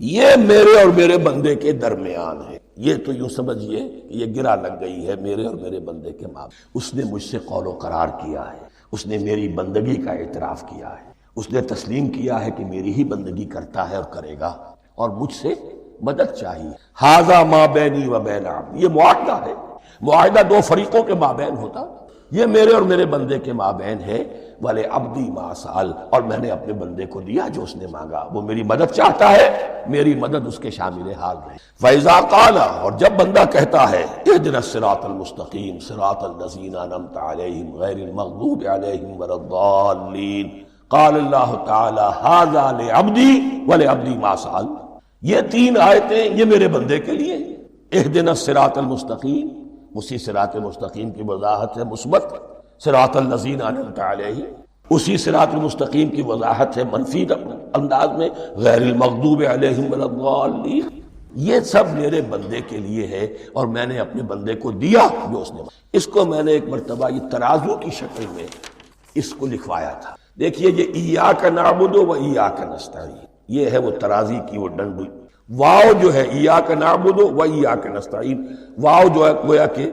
یہ میرے اور میرے بندے کے درمیان ہے۔ یہ تو یوں سمجھئے کہ یہ گرا لگ گئی ہے میرے اور میرے بندے کے ماں، اس نے مجھ سے قول و قرار کیا ہے، اس نے میری بندگی کا اعتراف کیا ہے، اس نے تسلیم کیا ہے کہ میری ہی بندگی کرتا ہے اور کرے گا، اور مجھ سے مدد چاہیے۔ ھذا ما بینی و بین عبدی، یہ معاہدہ ہے، معاہدہ دو فریقوں کے مابین ہوتا، یہ میرے اور میرے بندے کے مابین ہے۔ وَلِعَبْدِي مَا سَأَلَ، اور میں نے اپنے بندے کو دیا جو اس نے مانگا، وہ میری مدد چاہتا ہے، میری مدد اس کے شامل حال رہے۔ فَإِذَا قَالَ، اور جب بندہ کہتا ہے اهْدِنَا الصِّرَاطَ الْمُسْتَقِيمَ صِرَاطَ الَّذِينَ أَنْعَمْتَ عَلَيْهِمْ غَيْرِ الْمَغْضُوبِ عَلَيْهِمْ وَلَا الضَّالِّينَ، قال اللہ تعالی ھذا لعبدی ولعبدی ما سأل، یہ 3 آیتیں یہ میرے بندے کے لیے، اہدنا الصراط المستقیم، اسی صراط مستقیم کی وضاحت ہے مثبت، صراط الذین انعمت علیہم، اسی صراط المستقیم کی وضاحت ہے منفی انداز میں، غیر المغضوب علیہم ولا الضالین۔ یہ سب میرے بندے کے لیے ہے، اور میں نے اپنے بندے کو دیا جو اس نے، اس کو میں نے ایک مرتبہ یہ ترازو کی شکل میں اس کو لکھوایا تھا۔ دیکھیے یہ ایاک نعبد و ایاک نستعین، یہ ہے وہ ترازی کی وہ ڈنڈی، واو جو ہے ایاک نعبد و ایاک نستعین، واو جو ہے گویا کہ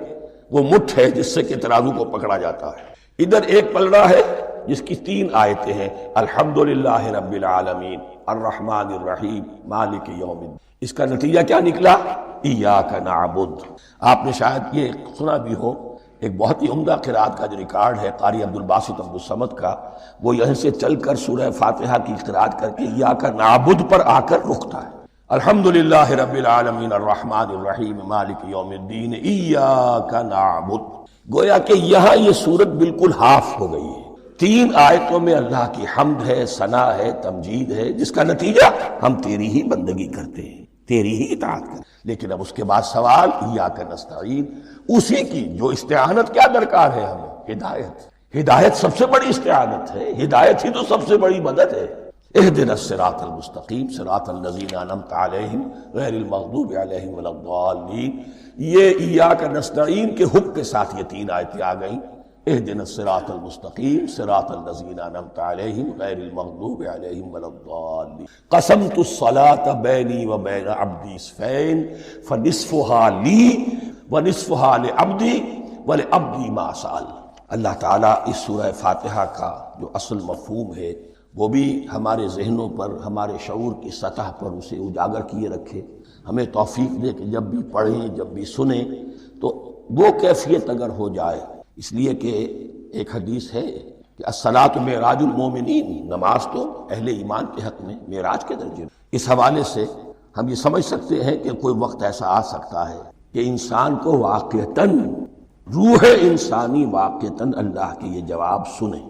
وہ مٹھ ہے جس سے کہ ترازو کو پکڑا جاتا ہے۔ ادھر ایک پلڑا ہے جس کی 3 آیتیں ہیں، الحمدللہ رب العالمین الرحمن الرحیم مالک یوم الدین۔ اس کا نتیجہ کیا نکلا؟ ایاک نعبد۔ آپ نے شاید یہ سنا بھی ہو، ایک بہت ہی عمدہ قرات کا جو ریکارڈ ہے قاری عبدالباسط عبدالصمد کا، وہ یہیں سے چل کر سورہ فاتحہ کی قرات کر کے ایاک نعبد پر آ کر رکتا ہے، الحمدللہ رب العالمین الرحمن الرحیم مالک یوم الدین ایاک نعبد۔ گویا کہ یہاں یہ صورت بالکل ہاف ہو گئی ہے، 3 آیتوں میں اللہ کی حمد ہے، ثنا ہے، تمجید ہے، جس کا نتیجہ ہم تیری ہی بندگی کرتے ہیں، تیری ہی اطاعت کرتے ہیں۔ لیکن اب اس کے بعد سوال ایاک نستعین، اسی کی جو استعانت کیا درکار ہے ہمیں؟ ہدایت۔ ہدایت سب سے بڑی استعانت ہے، ہدایت ہی تو سب سے بڑی مدد ہے۔ اہدنا الصراط المستقیم صراط الذین انعمت علیہم غیر المغضوب علیہم ولا الضالین۔ یہ ایاک نستعین کے حکم کے ساتھ یہ 3 آیتیں آ گئیں، اہدنا الصراط المستقیم صراط الذین انعمت علیہم غیر المغضوب علیہم ولا الضالین۔ قسمت الصلاۃ بینی و بین عبدی نصفین فنصفها لی ونصفها لعبدی ولعبدی ما سأل۔ اللہ تعالیٰ اس سورہ فاتحہ کا جو اصل مفہوم ہے وہ بھی ہمارے ذہنوں پر، ہمارے شعور کی سطح پر اسے اجاگر کیے رکھے، ہمیں توفیق دے کہ جب بھی پڑھیں، جب بھی سنیں تو وہ کیفیت اگر ہو جائے، اس لیے کہ ایک حدیث ہے کہ الصلاۃ معراج المومنین، نماز تو اہل ایمان کے حق میں معراج کے درجے میں۔ اس حوالے سے ہم یہ سمجھ سکتے ہیں کہ کوئی وقت ایسا آ سکتا ہے کہ انسان کو واقعتاً، روح انسانی واقعتاً اللہ کے یہ جواب سنے،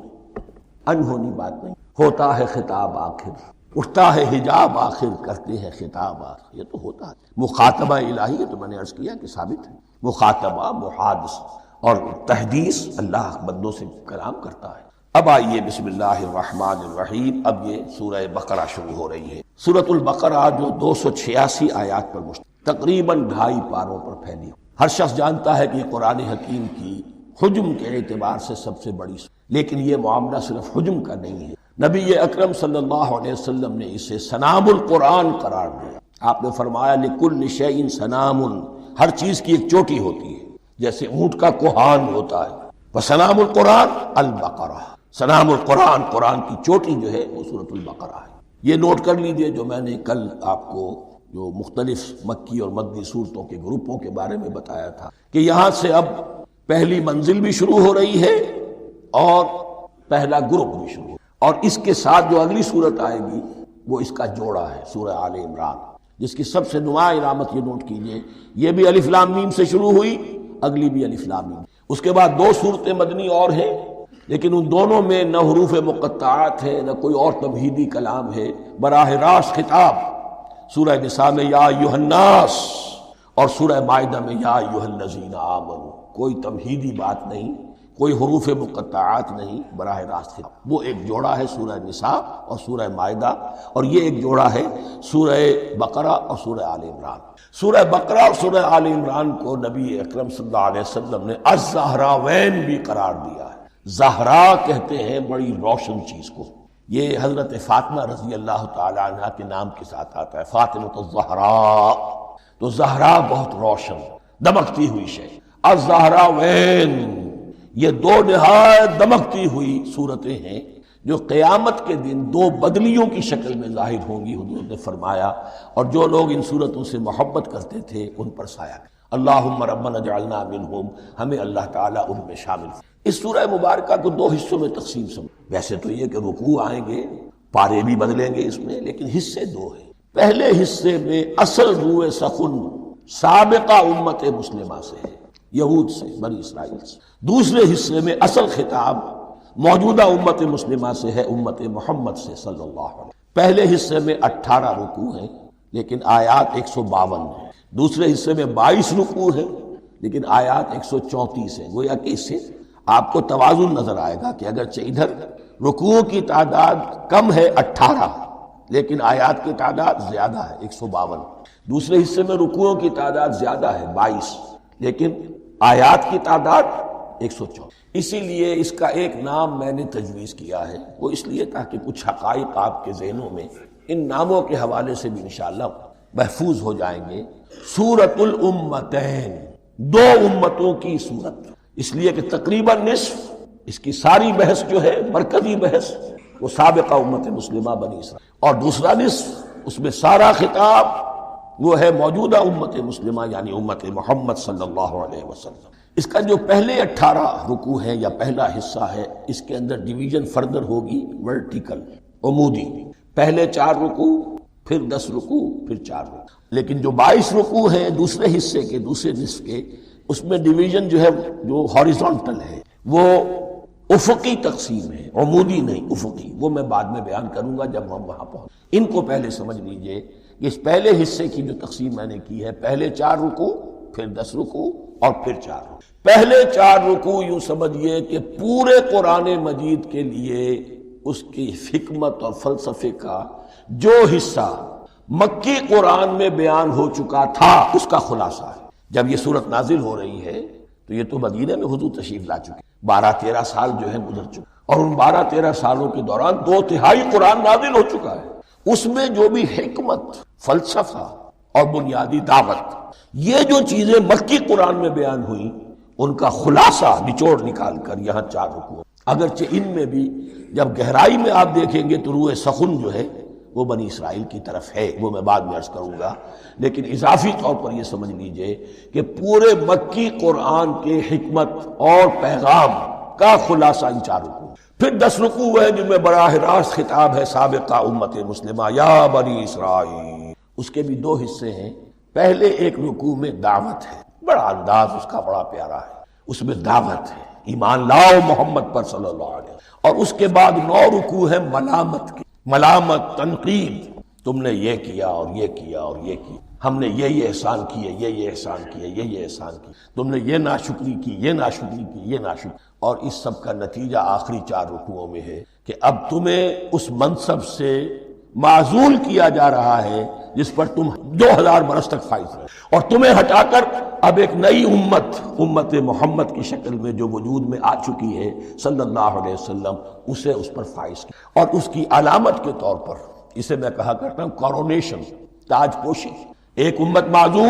انہونی بات نہیں، ہوتا ہے خطاب آخر، اٹھتا ہے حجاب آخر، کرتے ہیں خطاب آخر، یہ تو ہوتا ہے مخاطبہ الہی، یہ تو میں نے عرض کیا کہ ثابت ہے، مخاطبہ، محادث اور تحدیث، اللہ بندوں سے کلام کرتا ہے۔ اب آئیے بسم اللہ الرحمن الرحیم، اب یہ سورہ بقرہ شروع ہو رہی ہے۔ سورۃ البقرہ جو 286 آیات پر مشتمل، تقریباً 2.5 پاروں پر پھیلی، ہر شخص جانتا ہے کہ یہ قرآن حکیم کی حجم کے اعتبار سے سب سے بڑی، لیکن یہ معاملہ صرف حجم کا نہیں ہے، نبی اکرم صلی اللہ علیہ وسلم نے اسے سنام القرآن قرار دیا۔ آپ نے فرمایا لکل شیء سنام، ہر چیز کی ایک چوٹی ہوتی ہے، جیسے اونٹ کا کوہان ہوتا ہے، وسنام القرآن البقرہ، سنام القرآن، قرآن کی چوٹی جو ہے وہ سورۃ البقرہ ہے۔ یہ نوٹ کر لیجئے جو میں نے کل آپ کو جو مختلف مکی اور مدنی صورتوں کے گروپوں کے بارے میں بتایا تھا کہ یہاں سے اب پہلی منزل بھی شروع ہو رہی ہے اور پہلا گروپ بھی شروع، اور اس کے ساتھ جو اگلی صورت آئے گی وہ اس کا جوڑا ہے، سورہ آل عمران، جس کی سب سے نمایاں علامت یہ نوٹ کیجئے، یہ بھی الف لام میم سے شروع ہوئی، اگلی بھی الف لام میم۔ اس کے بعد 2 صورتیں مدنی اور ہیں، لیکن ان دونوں میں نہ حروف مقطعات ہے، نہ کوئی اور تمہیدی کلام ہے، براہ راست خطاب، سورہ نساء میں یا ایھا الناس اور سورہ مائدہ میں یا ایھا الذین آمنوا، کوئی تمہیدی بات نہیں، کوئی حروف مقطعات نہیں، براہ راست خطاب۔ وہ ایک جوڑا ہے سورہ نساء اور سورہ مائدہ، اور یہ ایک جوڑا ہے سورہ بقرہ اور سورہ آل عمران۔ سورہ بقرہ اور سورہ آل عمران کو نبی اکرم صلی اللہ علیہ وسلم نے الزہراوین بھی قرار دیا ہے۔ زہرا کہتے ہیں بڑی روشن چیز کو، یہ حضرت فاطمہ رضی اللہ تعالی عنہ کے نام کے ساتھ آتا ہے، فاطمۃ الزہراء، تو زہرا بہت روشن، دمکتی ہوئی شے۔ الزہراوین، یہ 2 نہایت دمکتی ہوئی صورتیں ہیں جو قیامت کے دن 2 بدلیوں کی شکل میں ظاہر ہوں گی، حضور نے فرمایا، اور جو لوگ ان صورتوں سے محبت کرتے تھے ان پر سایہ۔ اللہم ربنا اجعلنا منہم، ہمیں اللہ تعالیٰ ان میں شامل۔ اس سورہ مبارکہ کو 2 حصوں میں تقسیم سمجھ، ویسے تو یہ کہ رکوع آئیں گے، پارے بھی بدلیں گے اس میں، لیکن حصے 2 ہیں۔ پہلے حصے میں اصل روح سخن سابقہ امت مسلمہ سے ہے، یہود سے، بنی اسرائیل سے۔ دوسرے حصے میں اصل خطاب موجودہ امت مسلمہ سے ہے، امت محمد سے صلی اللہ علیہ وسلم۔ پہلے حصے میں 18 رکوع ہیں لیکن آیات 152 ہیں، دوسرے حصے میں 22 رکوع ہیں لیکن آیات 134 ہیں۔ گویا کہ اس سے آپ کو توازن نظر آئے گا کہ اگرچہ ادھر رکوعوں کی تعداد کم ہے 18 لیکن آیات کی تعداد زیادہ ہے 152، دوسرے حصے میں رکوعوں کی تعداد زیادہ ہے 22 لیکن آیات کی تعداد 104۔ اسی لیے اس کا ایک نام میں نے تجویز کیا ہے، وہ اس لیے تاکہ کچھ حقائق آپ کے ذہنوں میں ان ناموں کے حوالے سے بھی انشاءاللہ محفوظ ہو جائیں گے۔ سورۃ الامتین، دو امتوں کی سورت، اس لیے کہ تقریباً نصف اس کی ساری بحث جو ہے، مرکزی بحث، وہ سابقہ امت مسلمہ بنی اسرائیل، اور دوسرا نصف اس میں سارا خطاب وہ ہے موجودہ امت مسلمہ یعنی امت محمد صلی اللہ علیہ وسلم۔ اس کا جو پہلے 18 رکوع ہے یا پہلا حصہ ہے، اس کے اندر ڈویژن فردر ہوگی ورٹیکل، عمودی، پہلے 4 رکوع، پھر 10 رکوع، پھر 4 رکوع۔ لیکن جو 22 رکوع ہیں دوسرے حصے کے، دوسرے نصف کے، اس میں ڈویژن جو ہے جو ہاریزونٹل ہے، وہ افقی تقسیم ہے، عمودی نہیں، افقی۔ وہ میں بعد میں بیان کروں گا جب ہم وہاں پہنچیں۔ ان کو پہلے سمجھ لیجئے کہ اس پہلے حصے کی جو تقسیم میں نے کی ہے، پہلے 4 رکوع، پھر 10 رکوع اور پھر 4 رکوع۔ پہلے 4 رکوع یوں سمجھیے کہ پورے قرآن مجید کے لیے اس کی حکمت اور فلسفے کا جو حصہ مکی قرآن میں بیان ہو چکا تھا اس کا خلاصہ ہے۔ جب یہ صورت نازل ہو رہی ہے تو یہ تو مدینہ میں حضور تشریف لا چکے، 12-13 سال جو ہے گزر چکے، اور ان 12-13 سالوں کے دوران 2/3 قرآن نازل ہو چکا ہے۔ اس میں جو بھی حکمت، فلسفہ اور بنیادی دعوت، یہ جو چیزیں مکی قرآن میں بیان ہوئیں، ان کا خلاصہ نچوڑ نکال کر یہاں 4 رکوع۔ اگرچہ ان میں بھی جب گہرائی میں آپ دیکھیں گے تو روح سخن جو ہے وہ بنی اسرائیل کی طرف ہے، وہ میں بعد میں عرض کروں گا، لیکن اضافی طور پر یہ سمجھ لیجئے کہ پورے مکی قرآن کے حکمت اور پیغام کا خلاصہ ان 4 رکوع۔ پھر 10 رکوع ہے جن میں براہ راست خطاب ہے سابقہ امت مسلمہ، یا بنی اسرائیل۔ اس کے بھی 2 حصے ہیں۔ پہلے ایک رکوع میں دعوت ہے، بڑا انداز اس کا بڑا پیارا ہے، اس میں دعوت ہے، ایمان لاؤ محمد پر صلی اللہ علیہ وسلم۔ اور اس کے بعد 9 رکوع ہے ملامت کی، ملامت، تنقید، تم نے یہ کیا اور یہ کیا اور یہ کیا، ہم نے یہ احسان کیے، یہ احسان کیے، یہ احسان کیے، تم نے یہ ناشکری کی، یہ ناشکری کی، یہ ناشکری۔ اور اس سب کا نتیجہ آخری 4 رکوعوں میں ہے کہ اب تمہیں اس منصب سے معزول کیا جا رہا ہے جس پر تم 2000 برس تک فائز رہے، اور تمہیں ہٹا کر اب ایک نئی امت محمد کی شکل میں جو وجود میں آ چکی ہے صلی اللہ علیہ وسلم، اسے اس پر فائز کیا۔ اور اس کی علامت کے طور پر اسے میں کہا کرتا ہوں کورونیشن، تاج پوشی، ایک امت معزول